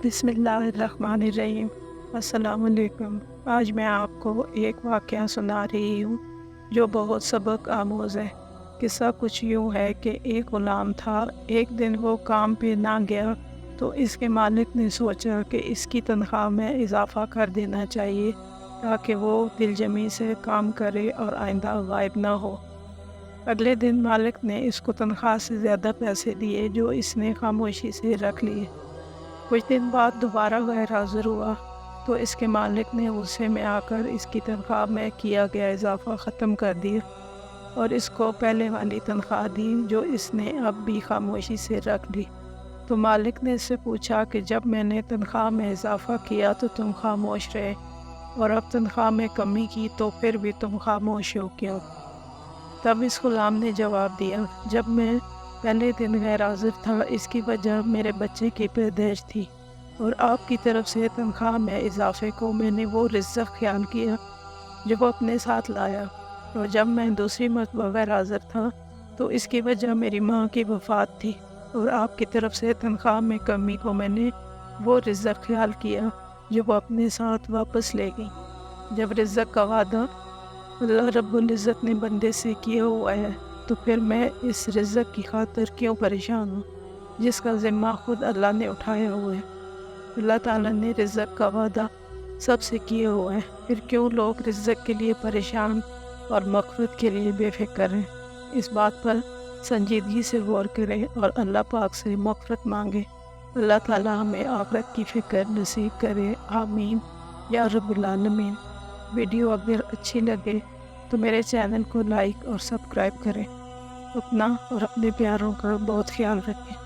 بسم اللہ الرحمن الرحیم۔ السلام علیکم۔ آج میں آپ کو ایک واقعہ سنا رہی ہوں جو بہت سبق آموز ہے۔ قصہ کچھ یوں ہے کہ ایک غلام تھا۔ ایک دن وہ کام پہ نہ گیا تو اس کے مالک نے سوچا کہ اس کی تنخواہ میں اضافہ کر دینا چاہیے تاکہ وہ دل جمی سے کام کرے اور آئندہ غائب نہ ہو۔ اگلے دن مالک نے اس کو تنخواہ سے زیادہ پیسے دیے جو اس نے خاموشی سے رکھ لیے۔ کچھ دن بعد دوبارہ غیر حاضر ہوا تو اس کے مالک نے غصے میں آ کر اس کی تنخواہ میں کیا گیا اضافہ ختم کر دیا اور اس کو پہلے والی تنخواہ دی جو اس نے اب بھی خاموشی سے رکھ لی۔ تو مالک نے اس سے پوچھا کہ جب میں نے تنخواہ میں اضافہ کیا تو تم خاموش رہے اور اب تنخواہ میں کمی کی تو پھر بھی تم خاموش ہو کیوں؟ تب اس غلام نے جواب دیا، جب میں پہلے دن غیر حاضر تھا اس کی وجہ میرے بچے کی پیدائش تھی، اور آپ کی طرف سے تنخواہ میں اضافے کو میں نے وہ رزق خیال کیا جو وہ اپنے ساتھ لایا، اور جب میں دوسری مرتبہ غیر حاضر تھا تو اس کی وجہ میری ماں کی وفات تھی، اور آپ کی طرف سے تنخواہ میں کمی کو میں نے وہ رزق خیال کیا جو وہ اپنے ساتھ واپس لے گئی۔ جب رزق کا وعدہ اللہ رب العزت نے بندے سے کیا ہوا ہے تو پھر میں اس رزق کی خاطر کیوں پریشان ہوں جس کا ذمہ خود اللہ نے اٹھایا ہوا ہے۔ اللہ تعالیٰ نے رزق کا وعدہ سب سے کیا ہوا ہے، پھر کیوں لوگ رزق کے لیے پریشان اور مغفرت کے لیے بے فکر ہیں؟ اس بات پر سنجیدگی سے غور کریں اور اللہ پاک سے مغفرت مانگیں۔ اللہ تعالیٰ ہمیں آخرت کی فکر نصیب کرے، آمین یا رب العالمین۔ ویڈیو اگر اچھی لگے تو میرے چینل کو لائک اور سبسکرائب کریں۔ اپنا اور اپنے پیاروں کا بہت خیال رکھیں۔